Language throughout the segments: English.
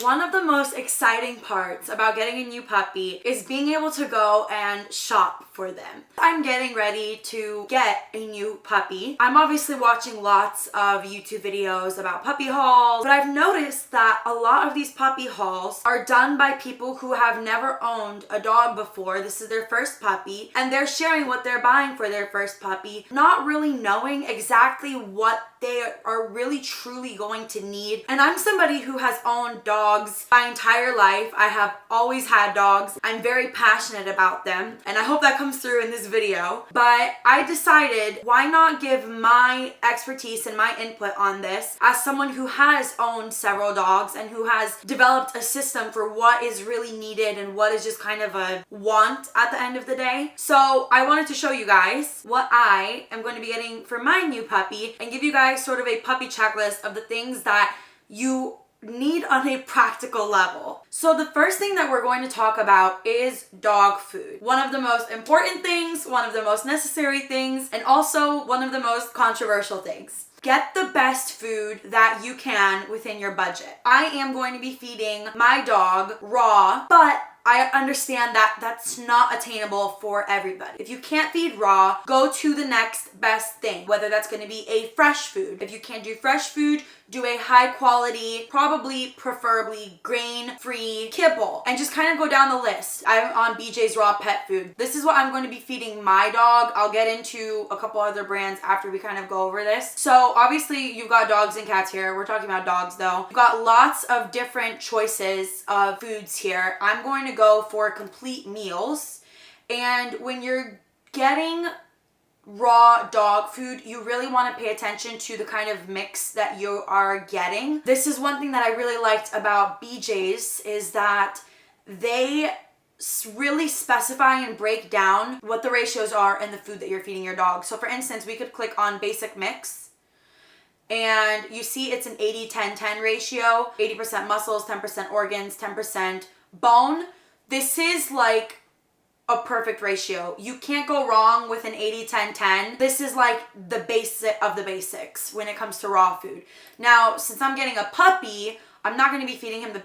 One of the most exciting parts about getting a new puppy is being able to go and shop for them. I'm getting ready to get a new puppy. I'm obviously watching lots of YouTube videos about puppy hauls, but I've noticed that a lot of these puppy hauls are done by people who have never owned a dog before. This is their first puppy, and they're sharing what they're buying for their first puppy, not really knowing exactly what they are really truly going to need. And I'm somebody who has owned dogs my entire life. I have always had dogs. I'm very passionate about them, and I hope that comes through in this video. But I decided, why not give my expertise and my input on this as someone who has owned several dogs and who has developed a system for what is really needed and what is just kind of a want at the end of the day. So I wanted to show you guys what I am going to be getting for my new puppy and give you guys sort of a puppy checklist of the things that you need on a practical level. So the first thing that we're going to talk about is dog food. One of the most important things, one of the most necessary things, and also one of the most controversial things. Get the best food that you can within your budget. I am going to be feeding my dog raw, but I understand that that's not attainable for everybody. If you can't feed raw, go to the next best thing, whether that's going to be a fresh food. If you can't do fresh food, do a high quality, preferably grain-free kibble, and just kind of go down the list. I'm on BJ's Raw Pet Food. This is what I'm going to be feeding my dog. I'll get into a couple other brands after we kind of go over this. So obviously you've got dogs and cats here. We're talking about dogs though. You've got lots of different choices of foods here. I'm going to go for complete meals. And when you're getting raw dog food, you really want to pay attention to the kind of mix that you are getting. This is one thing that I really liked about BJ's, is that they really specify and break down what the ratios are in the food that you're feeding your dog. So for instance, we could click on basic mix and you see it's an 80-10-10 ratio, 80% muscles, 10% organs, 10% bone. This is like a perfect ratio. You can't go wrong with an 80-10-10. This is like the basic of the basics when it comes to raw food. Now, since I'm getting a puppy, I'm not going to be feeding him the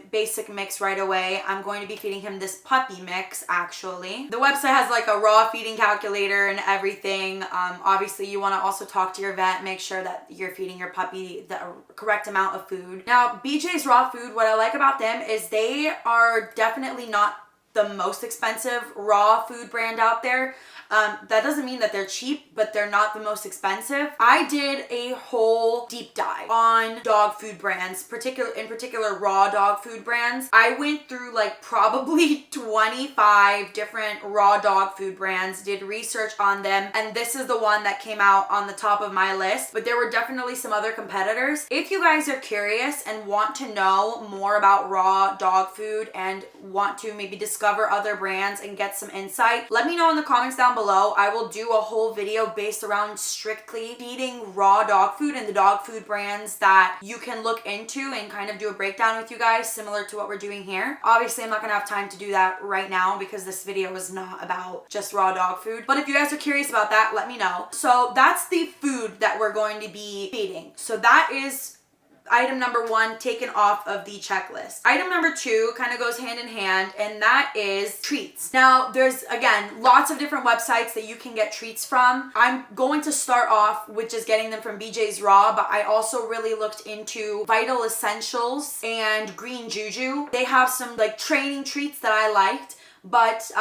basic mix right away. I'm going to be feeding him this puppy mix, actually. The website has like a raw feeding calculator and everything. Obviously, you want to also talk to your vet, make sure that you're feeding your puppy the correct amount of food. Now, BJ's Raw Food, what I like about them is they are definitely not the most expensive raw food brand out there. That doesn't mean that they're cheap, but they're not the most expensive. I did a whole deep dive on dog food brands, in particular raw dog food brands. I went through like probably 25 different raw dog food brands, did research on them, and this is the one that came out on the top of my list, but there were definitely some other competitors. If you guys are curious and want to know more about raw dog food and want to maybe discover other brands and get some insight, let me know in the comments down below. I will do a whole video based around strictly feeding raw dog food and the dog food brands that you can look into and kind of do a breakdown with you guys, similar to what we're doing here. Obviously, I'm not gonna have time to do that right now because this video is not about just raw dog food. But if you guys are curious about that, let me know. So that's the food that we're going to be feeding. So that is item number 1 taken off of the checklist. Item number 2 kind of goes hand in hand, and that is treats. Now, there's, again, lots of different websites that you can get treats from. I'm going to start off with just getting them from BJ's Raw, but I also really looked into Vital Essentials and Green Juju. They have some like training treats that I liked, but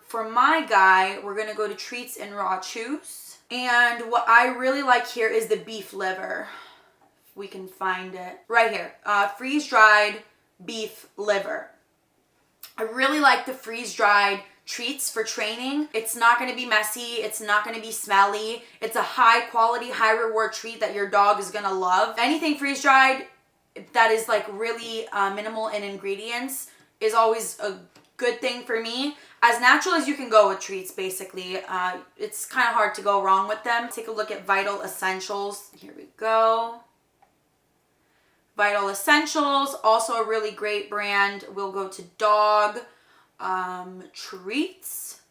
for my guy, we're gonna go to Treats and Raw Chews. And what I really like here is the beef liver. We can find it right here. Freeze-dried beef liver. I really like the freeze-dried treats for training. It's not going to be messy. It's not going to be smelly. It's a high quality, high reward treat that your dog is going to love. Anything freeze-dried that is like really minimal in ingredients is always a good thing for me. As natural as you can go with treats, basically. It's kind of hard to go wrong with them. Take a look at Vital Essentials. Here we go. Vital Essentials, also a really great brand. We'll go to dog treats.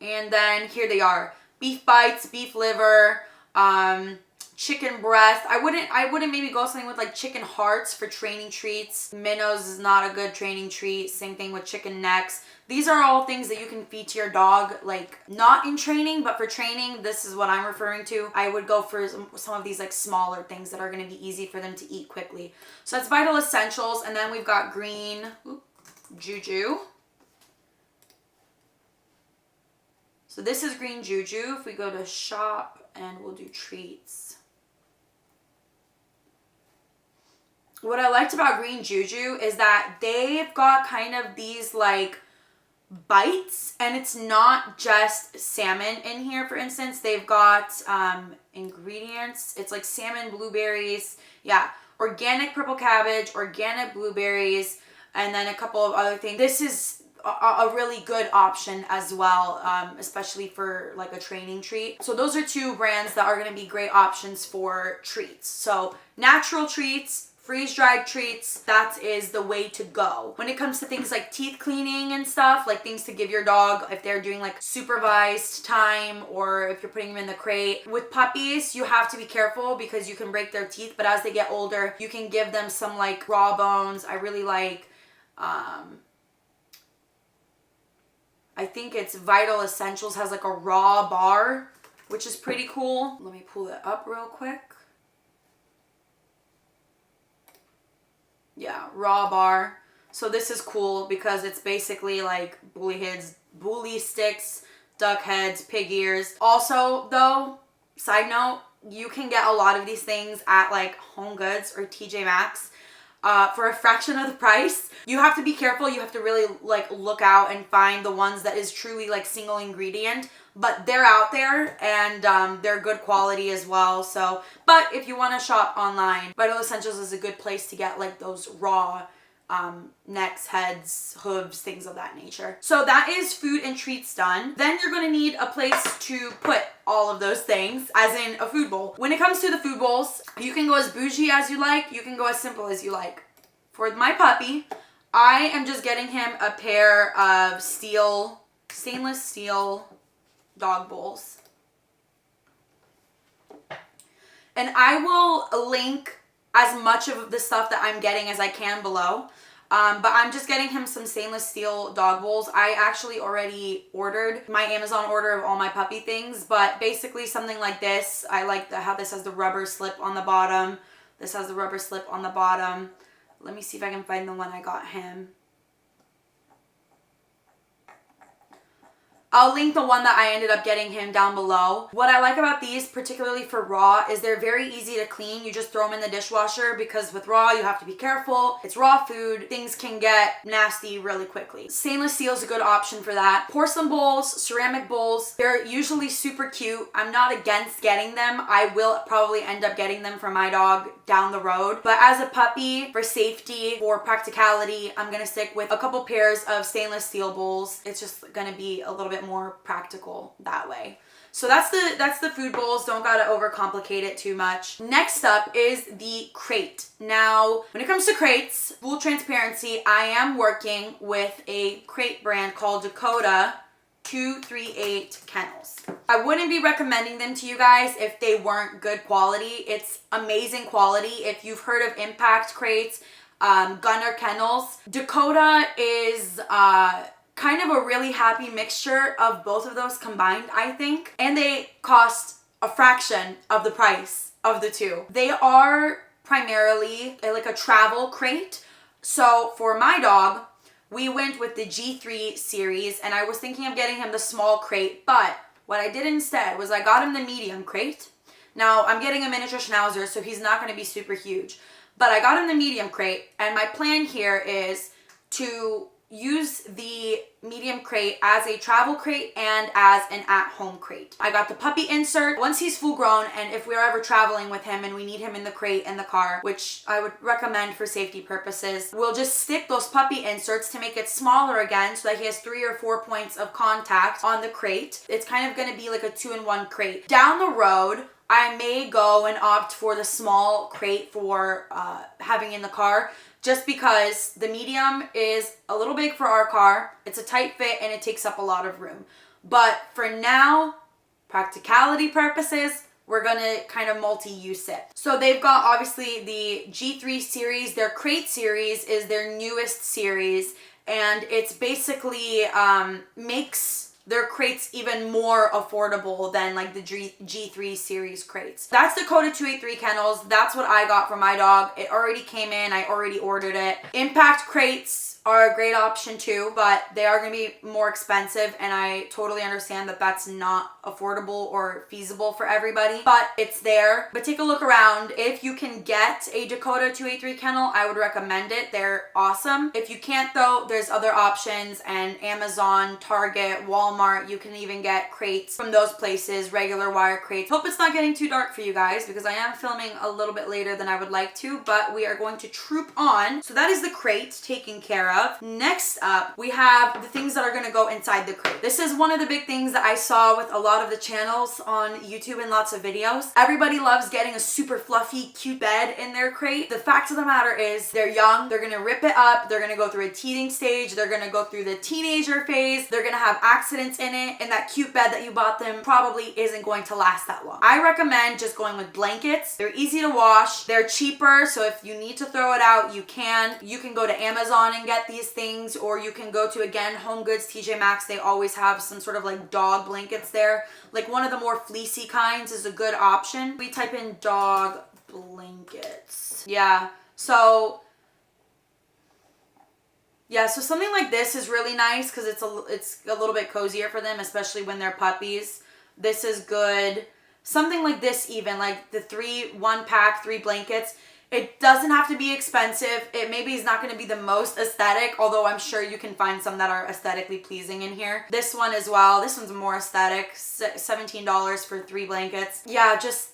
And then here they are. Beef bites, beef liver, chicken breast. I wouldn't maybe go something with like chicken hearts for training treats. Minnows is not a good training treat. Same thing with chicken necks. These are all things that you can feed to your dog, like not in training, but for training. This is what I'm referring to. I would go for some of these like smaller things that are going to be easy for them to eat quickly. So that's Vital Essentials. And then we've got green Juju. So this is green Juju. If we go to shop and we'll do treats. What I liked about green Juju is that they've got kind of these like bites, and it's not just salmon in here. For instance, they've got ingredients. It's like salmon, blueberries, organic purple cabbage, organic blueberries, and then a couple of other things. This is a really good option as well, especially for like a training treat. So those are two brands that are going to be great options for treats. So natural treats, freeze-dried treats, that is the way to go. When it comes to things like teeth cleaning and stuff, like things to give your dog if they're doing like supervised time, or if you're putting them in the crate. With puppies, you have to be careful because you can break their teeth, but as they get older, you can give them some like raw bones. I really like, I think it's Vital Essentials has like a raw bar, which is pretty cool. Let me pull it up real quick. Yeah, raw bar. So this is cool because it's basically like bully sticks, duck heads, pig ears. Also though, side note, you can get a lot of these things at like Home Goods or TJ Maxx for a fraction of the price. You have to be careful. You have to really like look out and find the ones that is truly like single ingredient, but they're out there, and they're good quality as well. So, but if you want to shop online, Vital Essentials is a good place to get like those raw necks, heads, hooves, things of that nature. So that is food and treats done. Then you're going to need a place to put all of those things, as in a food bowl. When it comes to the food bowls, you can go as bougie as you like. You can go as simple as you like. For my puppy, I am just getting him a pair of stainless steel dog bowls. And I will link as much of the stuff that I'm getting as I can below. But I'm just getting him some stainless steel dog bowls. I actually already ordered my Amazon order of all my puppy things, but basically something like this. I like how this has the rubber slip on the bottom. This has the rubber slip on the bottom. Let me see if I can find the one I got him. I'll link the one that I ended up getting him down below. What I like about these, particularly for raw, is they're very easy to clean. You just throw them in the dishwasher, because with raw, you have to be careful. It's raw food. Things can get nasty really quickly. Stainless steel is a good option for that. Porcelain bowls, ceramic bowls, they're usually super cute. I'm not against getting them. I will probably end up getting them for my dog down the road. But as a puppy, for safety, for practicality, I'm going to stick with a couple pairs of stainless steel bowls. It's just going to be a little bit more practical that way. So that's the food bowls. Don't gotta overcomplicate it too much. Next up is the crate. Now, when it comes to crates, full transparency, I am working with a crate brand called Dakota 238 Kennels. I wouldn't be recommending them to you guys if they weren't good quality. It's amazing quality. If you've heard of Impact crates, Gunner Kennels, Dakota is kind of a really happy mixture of both of those combined, I think. And they cost a fraction of the price of the two. They are primarily like a travel crate. So for my dog, we went with the G3 series, and I was thinking of getting him the small crate, but what I did instead was I got him the medium crate. Now, I'm getting a miniature Schnauzer, so he's not going to be super huge, but I got him the medium crate, and my plan here is to use the medium crate as a travel crate and as an at-home crate. I got the puppy insert. Once he's full grown, and if we're ever traveling with him and we need him in the crate in the car, which I would recommend for safety purposes, we'll just stick those puppy inserts to make it smaller again so that he has 3 or 4 points of contact on the crate. It's kind of going to be like a 2-in-1 crate. Down the road, I may go and opt for the small crate for having in the car, just because the medium is a little big for our car. It's a tight fit and it takes up a lot of room. But for now, practicality purposes, we're gonna kind of multi-use it. So they've got obviously the G3 series. Their crate series is their newest series, and it's basically makes their crates even more affordable than like the G3 series crates. That's Dakota 283 kennels. That's what I got for my dog. It already came in. I already ordered it. Impact crates are a great option too, but they are going to be more expensive, and I totally understand that that's not affordable or feasible for everybody, but it's there. But take a look around. If you can get a Dakota 283 kennel, I would recommend it. They're awesome. If you can't though, there's other options, and Amazon, Target, Walmart, you can even get crates from those places, regular wire crates. Hope it's not getting too dark for you guys, because I am filming a little bit later than I would like to, but we are going to troop on. So that is the crate taken care of. Next up, we have the things that are going to go inside the crate. This is one of the big things that I saw with a lot of the channels on YouTube and lots of videos. Everybody loves getting a super fluffy, cute bed in their crate. The fact of the matter is they're young. They're going to rip it up. They're going to go through a teething stage. They're going to go through the teenager phase. They're going to have accidents in it, and that cute bed that you bought them probably isn't going to last that long. I recommend just going with blankets. They're easy to wash. They're cheaper, so if you need to throw it out, you can. You can go to Amazon and get these things, or you can go to, again, Home Goods, TJ Maxx. They always have some sort of like dog blankets there. Like one of the more fleecy kinds is a good option. We type in dog blankets. Yeah, so something like this is really nice because it's a little bit cozier for them, especially when they're puppies. This is good. Something like this, even like the 1-pack 3 blankets. It doesn't have to be expensive. It maybe is not going to be the most aesthetic, although I'm sure you can find some that are aesthetically pleasing in here. This one as well. This one's more aesthetic. $17 for 3 blankets. Yeah, just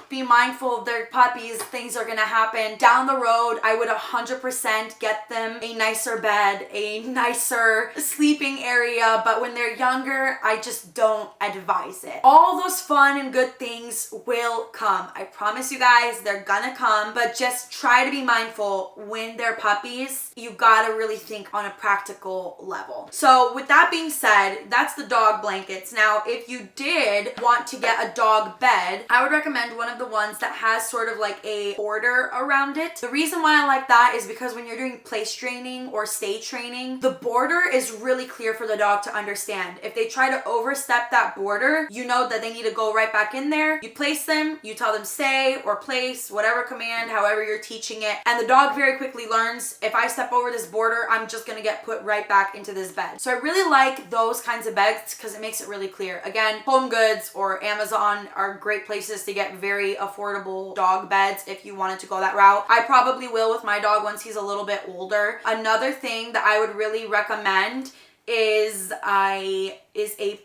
be mindful of their puppies. Things are going to happen down the road. I would 100% get them a nicer bed, a nicer sleeping area, but when they're younger, I just don't advise it. All those fun and good things will come. I promise you guys, they're gonna come, but just try to be mindful when they're puppies. You gotta really think on a practical level. So with that being said, that's the dog blankets. Now, if you did want to get a dog bed, I would recommend one of the ones that has sort of like a border around it. The reason why I like that is because when you're doing place training or stay training, the border is really clear for the dog to understand. If they try to overstep that border, you know that they need to go right back in there. You place them, you tell them stay or place, whatever command, however you're teaching it, and the dog very quickly learns, if I step over this border, I'm just gonna get put right back into this bed. So I really like those kinds of beds because it makes it really clear. Again, Home Goods or Amazon are great places to get very affordable dog beds if you wanted to go that route. I probably will with my dog once he's a little bit older. Another thing that I would really recommend is a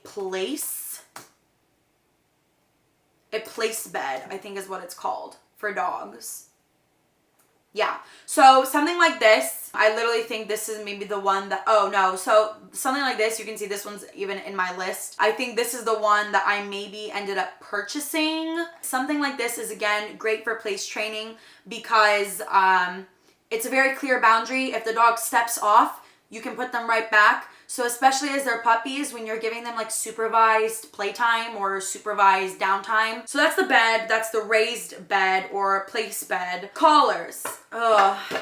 place bed, I think is what it's called for dogs. Yeah, so something like this, I literally think this is maybe the one that, so something like this, you can see this one's even in my list. I think this is the one that I maybe ended up purchasing. Something like this is, again, great for place training because it's a very clear boundary. If the dog steps off, you can put them right back. So especially as they're puppies, when you're giving them like supervised playtime or supervised downtime. So that's the bed. That's the raised bed or place bed. Collars. Ugh.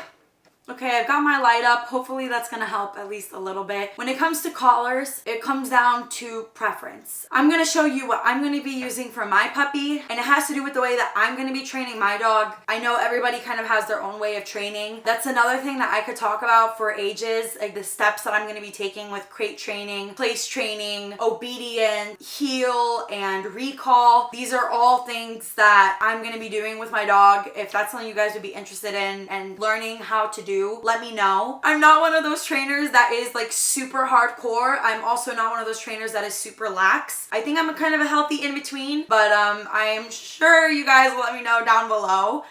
Okay, I've got my light up. Hopefully that's gonna help at least a little bit. When it comes to collars, it comes down to preference. I'm gonna show you what I'm gonna be using for my puppy, and it has to do with the way that I'm gonna be training my dog. I know everybody kind of has their own way of training. That's another thing that I could talk about for ages, like the steps that I'm gonna be taking with crate training, place training, obedience, heel, and recall. These are all things that I'm gonna be doing with my dog. If that's something you guys would be interested in and learning how to do, let me know. I'm not one of those trainers that is like super hardcore. I'm also not one of those trainers that is super lax. I think I'm a kind of a healthy in between, but I am sure you guys will let me know down below.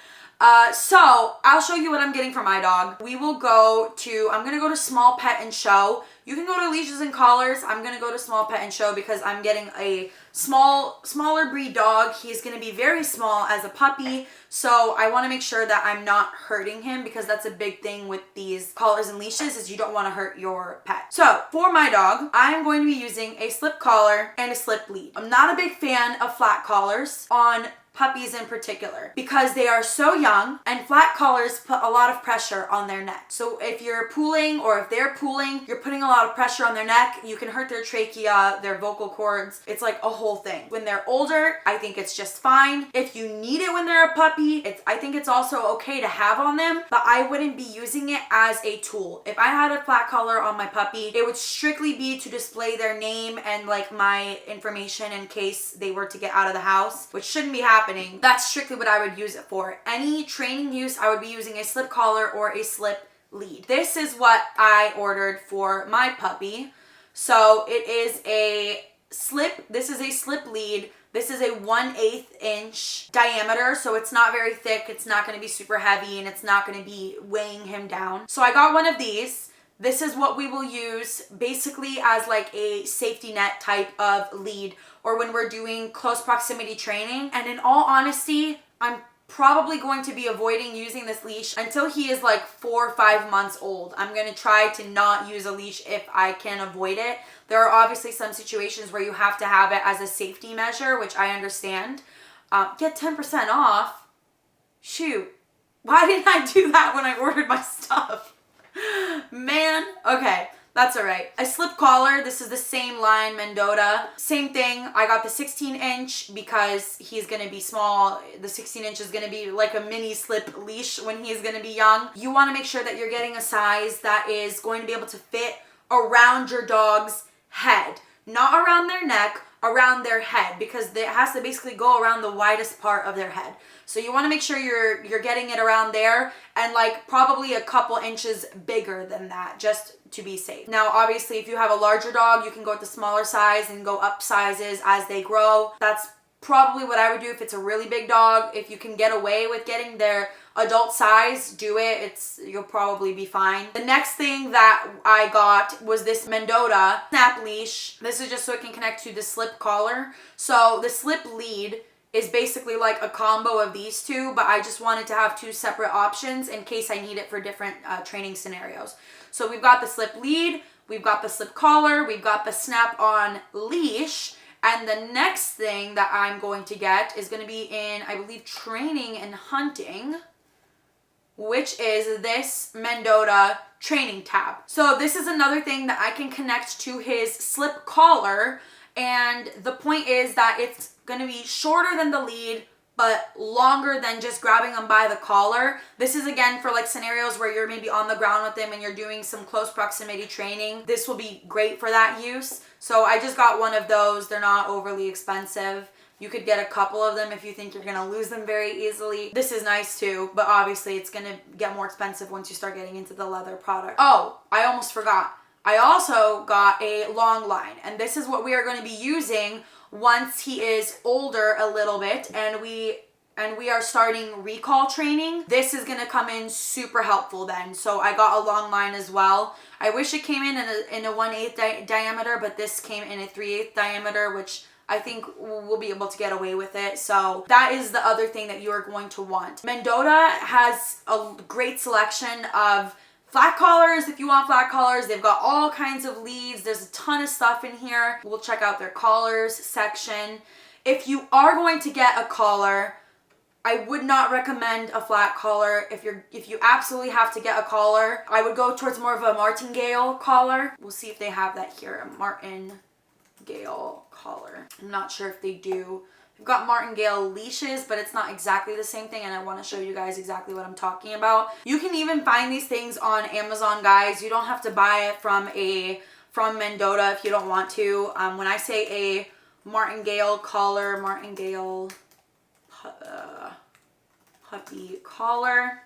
So I'll show you what I'm getting for my dog. I'm gonna go to Small Pet and Show. You can go to Leashes and Collars. I'm gonna go to Small Pet and Show because I'm getting a smaller breed dog. He's gonna be very small as a puppy, so I want to make sure that I'm not hurting him because that's a big thing with these collars and leashes is you don't want to hurt your pet. So for my dog, I'm going to be using a slip collar and a slip lead. I'm not a big fan of flat collars on puppies in particular, because they are so young and flat collars put a lot of pressure on their neck. So if you're pulling or if they're pulling, you're putting a lot of pressure on their neck. You can hurt their trachea, their vocal cords. It's like a whole thing. When they're older, I think it's just fine. If you need it when they're a puppy, I think it's also okay to have on them, but I wouldn't be using it as a tool. If I had a flat collar on my puppy, it would strictly be to display their name and like my information in case they were to get out of the house, which shouldn't be happening. That's strictly what I would use it for. Any training use, I would be using a slip collar or a slip lead. This is what I ordered for my puppy. So it is a slip, this is a slip lead. This is a 1/8 inch diameter, so it's not very thick, it's not going to be super heavy, and it's not going to be weighing him down. So I got one of these. This is what we will use basically as like a safety net type of lead, or when we're doing close proximity training. And in all honesty, I'm probably going to be avoiding using this leash until he is like 4 or 5 months old. I'm going to try to not use a leash if I can avoid it. There are obviously some situations where you have to have it as a safety measure, which I understand. Get 10% off. Shoot. Why didn't I do that when I ordered my stuff? Man. Okay. That's all right. A slip collar. This is the same line, Mendota. Same thing. I got the 16 inch because he's going to be small. The 16 inch is going to be like a mini slip leash when he's going to be young. You want to make sure that you're getting a size that is going to be able to fit around your dog's head. Not around their neck, around their head, because it has to basically go around the widest part of their head. So you want to make sure you're getting it around there, and like probably a couple inches bigger than that, just to be safe. Now, obviously, if you have a larger dog, you can go with the smaller size and go up sizes as they grow. That's probably what I would do if it's a really big dog. If you can get away with getting their adult size, do it. You'll probably be fine. The next thing that I got was this Mendota snap leash. This is just so it can connect to the slip collar. So the slip lead is basically like a combo of these two, but I just wanted to have two separate options in case I need it for different training scenarios. So we've got the slip lead, we've got the slip collar, we've got the snap-on leash, and the next thing that I'm going to get is going to be in, I believe, training and hunting, which is this Mendota training tab. So this is another thing that I can connect to his slip collar, and the point is that it's going to be shorter than the lead, but longer than just grabbing them by the collar. This is again for like scenarios where you're maybe on the ground with them and you're doing some close proximity training. This will be great for that use. So I just got one of those. They're not overly expensive. You could get a couple of them if you think you're going to lose them very easily. This is nice too, but obviously it's going to get more expensive once you start getting into the leather product. Oh, I almost forgot. I also got a long line, and this is what we are going to be using once he is older a little bit and we are starting recall training. This is going to come in super helpful then. So I got a long line as well. I wish it came in a 1/8 diameter, but this came in a 3/8 diameter, which I think we'll be able to get away with it. So that is the other thing that you are going to want. Mendota has a great selection of flat collars. If you want flat collars, they've got all kinds of leads. There's a ton of stuff in here. We'll check out their collars section. If you are going to get a collar, I would not recommend a flat collar. If you absolutely have to get a collar, I would go towards more of a martingale collar. We'll see if they have that here, a martingale collar. I'm not sure if they do. We've got martingale leashes, but it's not exactly the same thing, and I want to show you guys exactly what I'm talking about. You can even find these things on Amazon, guys. You don't have to buy it from Mendota if you don't want to. When I say a martingale collar, martingale puppy collar,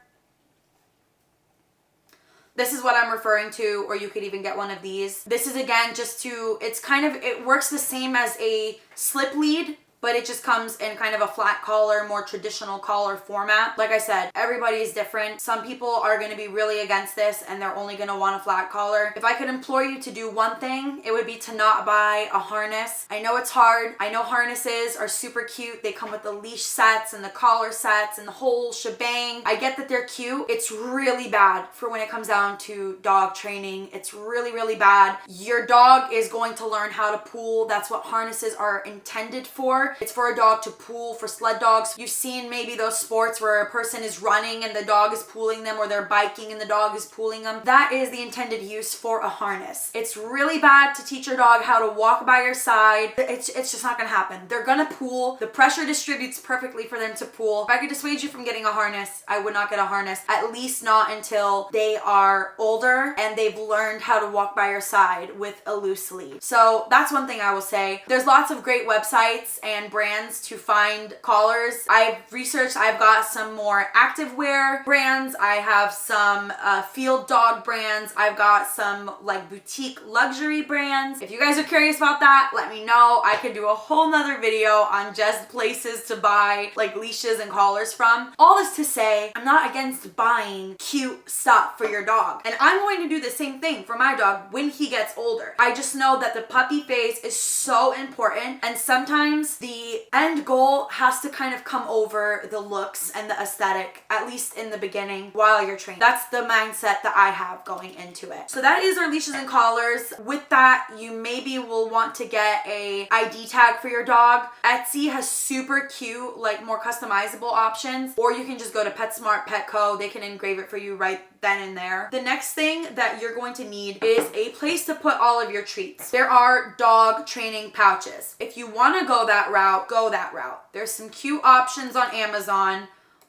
this is what I'm referring to, or you could even get one of these. This is again just to, it works the same as a slip lead, but it just comes in kind of a flat collar, more traditional collar format. Like I said, everybody is different. Some people are going to be really against this and they're only going to want a flat collar. If I could implore you to do one thing, it would be to not buy a harness. I know it's hard. I know harnesses are super cute. They come with the leash sets and the collar sets and the whole shebang. I get that they're cute. It's really bad for when it comes down to dog training. It's really, really bad. Your dog is going to learn how to pull. That's what harnesses are intended for. for. It's for a dog to pull, for sled dogs. You've seen maybe those sports where a person is running and the dog is pulling them, or they're biking and the dog is pulling them. That is the intended use for a harness. It's really bad to teach your dog how to walk by your side. It's just not gonna happen. They're gonna pull. The pressure distributes perfectly for them to pull. If I could dissuade you from getting a harness, I would not get a harness, at least not until they are older and they've learned how to walk by your side with a loose lead. So that's one thing I will say. There's lots of great websites and brands to find collars. I've researched, I've got some more active wear brands. I have some field dog brands. I've got some like boutique luxury brands. If you guys are curious about that, let me know. I could do a whole nother video on just places to buy like leashes and collars from. All this to say, I'm not against buying cute stuff for your dog. And I'm going to do the same thing for my dog when he gets older. I just know that the puppy phase is so important, and sometimes the end goal has to kind of come over the looks and the aesthetic, at least in the beginning while you're training. That's the mindset that I have going into it. So that is our leashes and collars. With that, you maybe will want to get a ID tag for your dog. Etsy has super cute, like more customizable options, or you can just go to PetSmart, Petco. They can engrave it for you right then and there. The next thing that you're going to need is a place to put all of your treats. There are dog training pouches. If you want to go that route, go that route. There's some cute options on Amazon.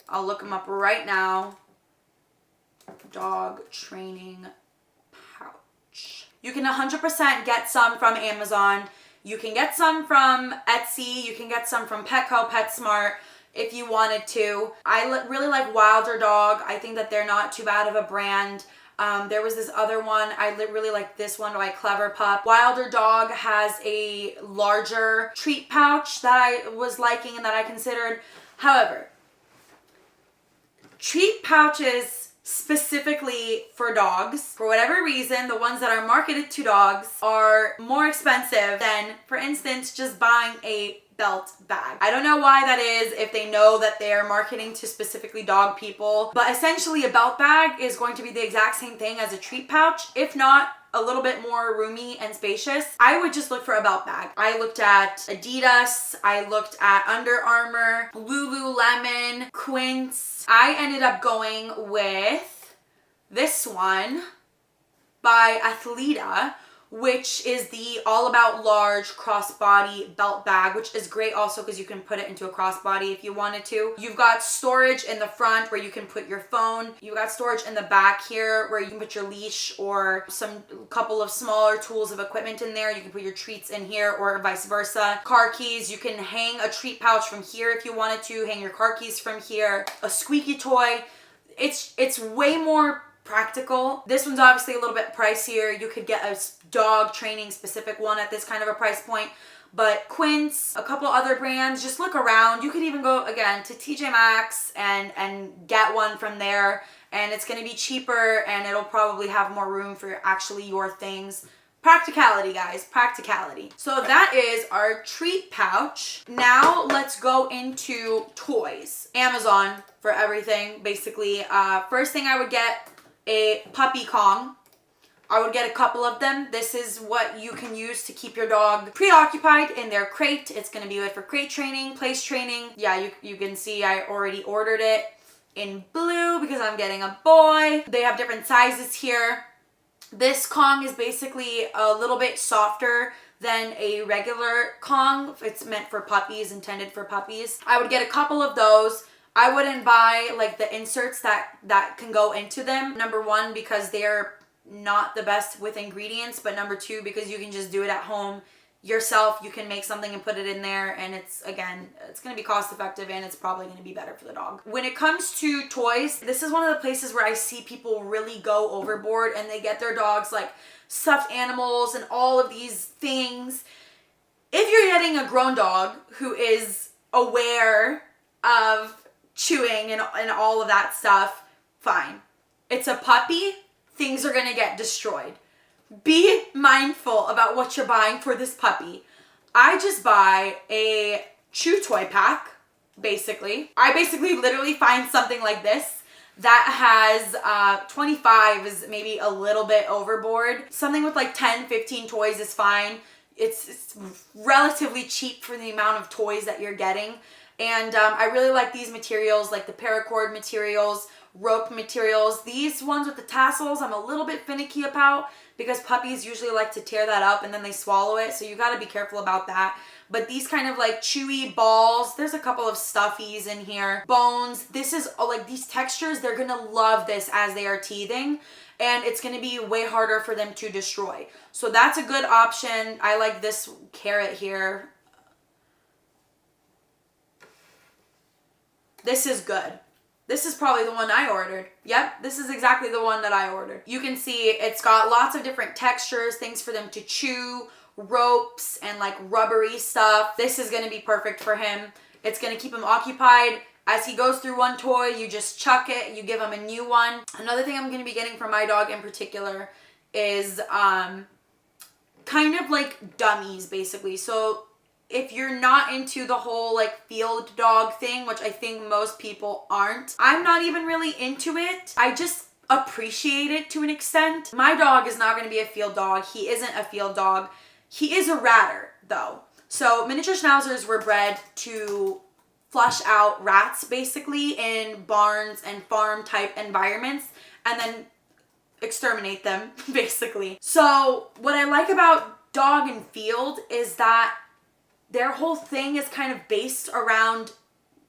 I'll look them up right now. Dog training pouch. You can 100% get some from Amazon. You can get some from Etsy. You can get some from Petco, PetSmart, if you wanted to. I really like Wilder Dog. I think that they're not too bad of a brand. There was this other one. I really like this one by Clever Pup. Wilder Dog has a larger treat pouch that I was liking and that I considered. However, treat pouches specifically for dogs, for whatever reason, the ones that are marketed to dogs are more expensive than, for instance, just buying a belt bag. I don't know why that is, if they know that they're marketing to specifically dog people, but essentially a belt bag is going to be the exact same thing as a treat pouch, if not a little bit more roomy and spacious. I would just look for a belt bag. I looked at Adidas, I looked at Under Armour, Lululemon, Quince. I ended up going with this one by Athleta, which is the All About Large crossbody belt bag, which is great also because you can put it into a crossbody if you wanted to. You've got storage in the front where you can put your phone. You've got storage in the back here where you can put your leash or some couple of smaller tools of equipment in there. You can put your treats in here or vice versa. Car keys, you can hang a treat pouch from here if you wanted to, hang your car keys from here. A squeaky toy. It's way more practical. This one's obviously a little bit pricier. You could get a dog training specific one at this kind of a price point, but Quince, a couple other brands, just look around. You could even go again to TJ Maxx and get one from there, and it's going to be cheaper and it'll probably have more room for actually your things. Practicality, guys, practicality. So that is our treat pouch. Now let's go into toys. Amazon for everything, basically. First thing I would get a puppy Kong. I would get a couple of them. This is what you can use to keep your dog preoccupied in their crate. It's going to be good for crate training, place training. Yeah, you can see I already ordered it in blue because I'm getting a boy. They have different sizes here. This Kong is basically a little bit softer than a regular Kong. It's meant for puppies, intended for puppies. I would get a couple of those. I wouldn't buy like the inserts that can go into them. Number one, because they're not the best with ingredients, but number two, because you can just do it at home yourself. You can make something and put it in there, and it's going to be cost effective, and it's probably going to be better for the dog. When it comes to toys, this is one of the places where I see people really go overboard, and they get their dogs like stuffed animals and all of these things. If you're getting a grown dog who is aware of chewing and all of that stuff, fine. It's a puppy. Things are going to get destroyed. Be mindful about what you're buying for this puppy. I just buy a chew toy pack, basically. I basically literally find something like this that has 25 is maybe a little bit overboard. Something with like 10, 15 toys is fine. it's relatively cheap for the amount of toys that you're getting. And I really like these materials, like the paracord materials, rope materials. These ones with the tassels, I'm a little bit finicky about because puppies usually like to tear that up and then they swallow it. So you got to be careful about that. But these kind of like chewy balls, there's a couple of stuffies in here, bones. This is like these textures, they're going to love this as they are teething. And it's going to be way harder for them to destroy. So that's a good option. I like this carrot here. This is good. This is probably the one I ordered. Yep, this is exactly the one that I ordered. You can see it's got lots of different textures, things for them to chew, ropes, and like rubbery stuff. This is going to be perfect for him. It's going to keep him occupied. As he goes through one toy, you just chuck it, you give him a new one. Another thing I'm going to be getting for my dog in particular is kind of like dummies, basically. So if you're not into the whole like field dog thing, which I think most people aren't, I'm not even really into it. I just appreciate it to an extent. My dog is not going to be a field dog. He isn't a field dog. He is a ratter though. So miniature schnauzers were bred to flush out rats basically in barns and farm type environments and then exterminate them basically. So what I like about dog and field is that their whole thing is kind of based around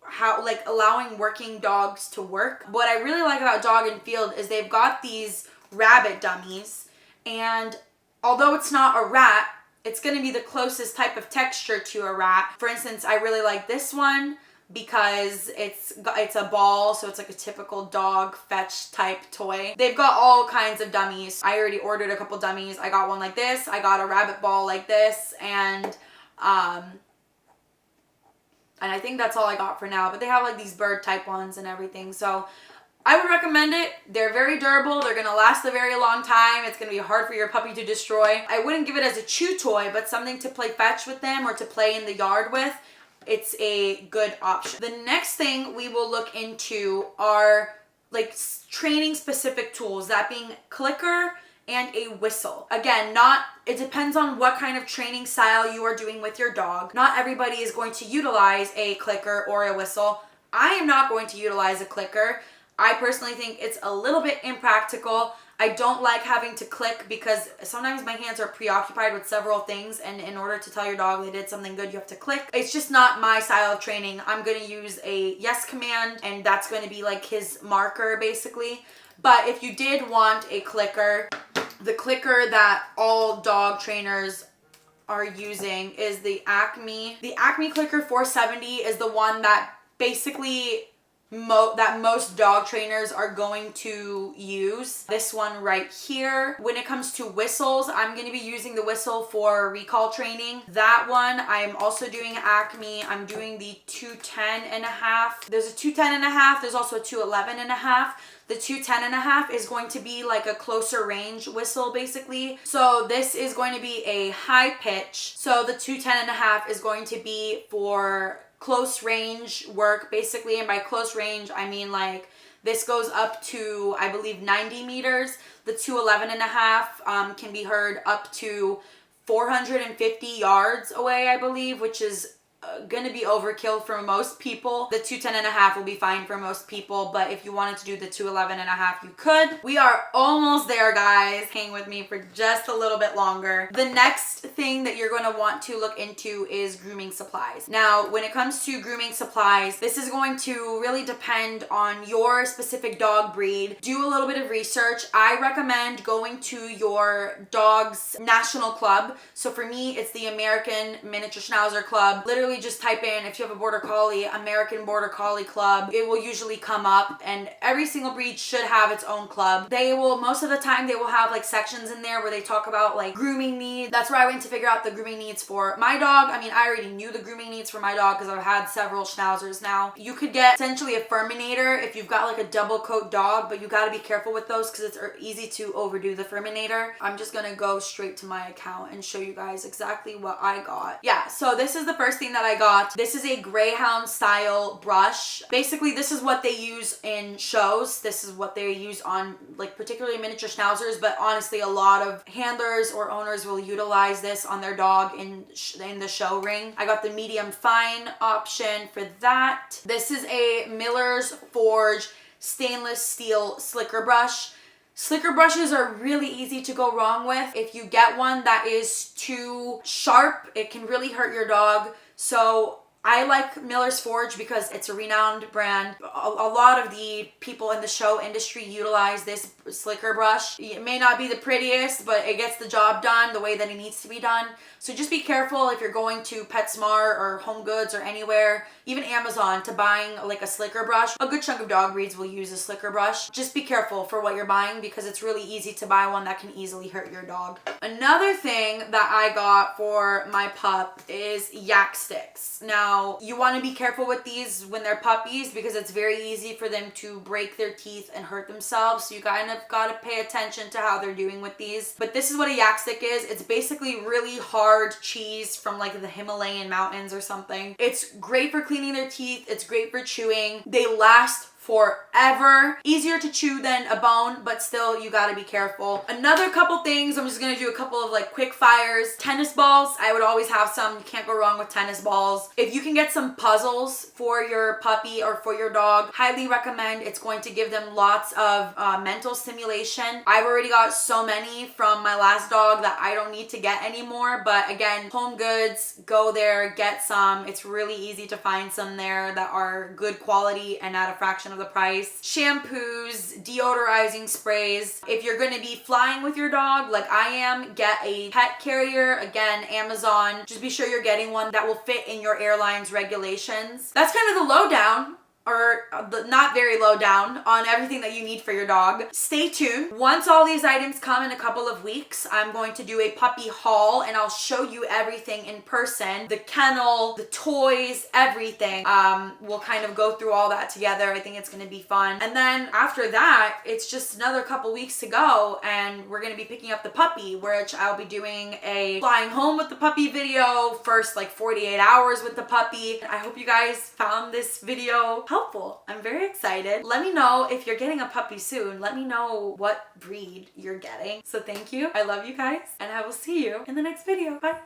how like allowing working dogs to work. What I really like about dog and field is they've got these rabbit dummies, and although it's not a rat, it's going to be the closest type of texture to a rat. For instance, I really like this one because it's a ball, so it's like a typical dog fetch type toy. They've got all kinds of dummies. I already ordered a couple dummies. I got one like this. I got a rabbit ball like this, and I think that's all I got for now. But they have like these bird type ones and everything. So I would recommend it. They're very durable. They're going to last a very long time. It's going to be hard for your puppy to destroy. I wouldn't give it as a chew toy, but something to play fetch with them or to play in the yard with. It's a good option. The next thing we will look into are like training specific tools, that being clicker and a whistle. Again, it depends on what kind of training style you are doing with your dog. Not everybody is going to utilize a clicker or a whistle. I am not going to utilize a clicker. I personally think it's a little bit impractical. I don't like having to click because sometimes my hands are preoccupied with several things, and in order to tell your dog they did something good, you have to click. It's just not my style of training. I'm going to use a yes command, and that's going to be like his marker basically. But if you did want a clicker, the clicker that all dog trainers are using is the Acme. The Acme Clicker 470 is the one that basically most dog trainers are going to use. This one right here. When it comes to whistles, I'm going to be using the whistle for recall training. That one, I'm also doing Acme. I'm doing the 210.5. There's a 210.5. There's also a 211.5. The 210.5 is going to be like a closer range whistle basically. So this is going to be a high pitch. So the 210.5 is going to be for close range work basically, and by close range I mean like this goes up to I believe 90 meters. The 211.5 can be heard up to 450 yards away, I believe, which is gonna be overkill for most people. The 210.5 will be fine for most people, but if you wanted to do the 211.5, you could. We are almost there, guys. Hang with me for just a little bit longer. The next thing that you're going to want to look into is grooming supplies. Now, when it comes to grooming supplies, this is going to really depend on your specific dog breed. Do a little bit of research. I recommend going to your dog's national club. So for me, it's the American Miniature Schnauzer Club. Literally just type in, if you have a Border Collie, American Border Collie Club. It will usually come up, and every single breed should have its own club. They will, most of the time, they will have like sections in there where they talk about like grooming needs. That's where I went to figure out the grooming needs for my dog. I mean, I already knew the grooming needs for my dog because I've had several schnauzers now. You could get essentially a Furminator if you've got like a double coat dog, but you got to be careful with those because it's easy to overdo the Furminator. I'm just gonna go straight to my account and show you guys exactly what I got. Yeah, so this is the first thing that that I got. This is a Greyhound style brush. Basically, this is what they use in shows. This is what they use on like particularly miniature schnauzers, but honestly a lot of handlers or owners will utilize this on their dog in the show ring. I got the medium fine option for that. This is a Miller's Forge stainless steel slicker brush. Slicker brushes are really easy to go wrong with. If you get one that is too sharp, it can really hurt your dog. So I like Miller's Forge because it's a renowned brand. A lot of the people in the show industry utilize this slicker brush. It may not be the prettiest, but it gets the job done the way that it needs to be done. So just be careful if you're going to PetSmart or Home Goods or anywhere, even Amazon, to buying like a slicker brush. A good chunk of dog breeds will use a slicker brush. Just be careful for what you're buying because it's really easy to buy one that can easily hurt your dog. Another thing that I got for my pup is yak sticks. Now, you want to be careful with these when they're puppies because it's very easy for them to break their teeth and hurt themselves. So you kind of got to pay attention to how they're doing with these. But this is what a yak stick is. It's basically really hard cheese from like the Himalayan mountains or something. It's great for cleaning their teeth. It's great for chewing. They last forever. Easier to chew than a bone, but still you gotta be careful. Another couple things, I'm just gonna do a couple of like quick fires. Tennis balls, I would always have some. You can't go wrong with tennis balls. If you can get some puzzles for your puppy or for your dog, highly recommend. It's going to give them lots of mental stimulation. I've already got so many from my last dog that I don't need to get anymore, but again, Home Goods, go there, get some. It's really easy to find some there that are good quality and at a fraction of the price. Shampoos, deodorizing sprays. If you're going to be flying with your dog like I am, get a pet carrier. Again, Amazon. Just be sure you're getting one that will fit in your airline's regulations. That's kind of the lowdown, or the not very low down, on everything that you need for your dog. Stay tuned. Once all these items come in a couple of weeks, I'm going to do a puppy haul and I'll show you everything in person. The kennel, the toys, everything. We'll kind of go through all that together. I think it's going to be fun. And then after that, it's just another couple weeks to go and we're going to be picking up the puppy, which I'll be doing a flying home with the puppy video, first like 48 hours with the puppy. I hope you guys found this video helpful. I'm very excited. Let me know if you're getting a puppy soon. Let me know what breed you're getting. So thank you. I love you guys and I will see you in the next video. Bye.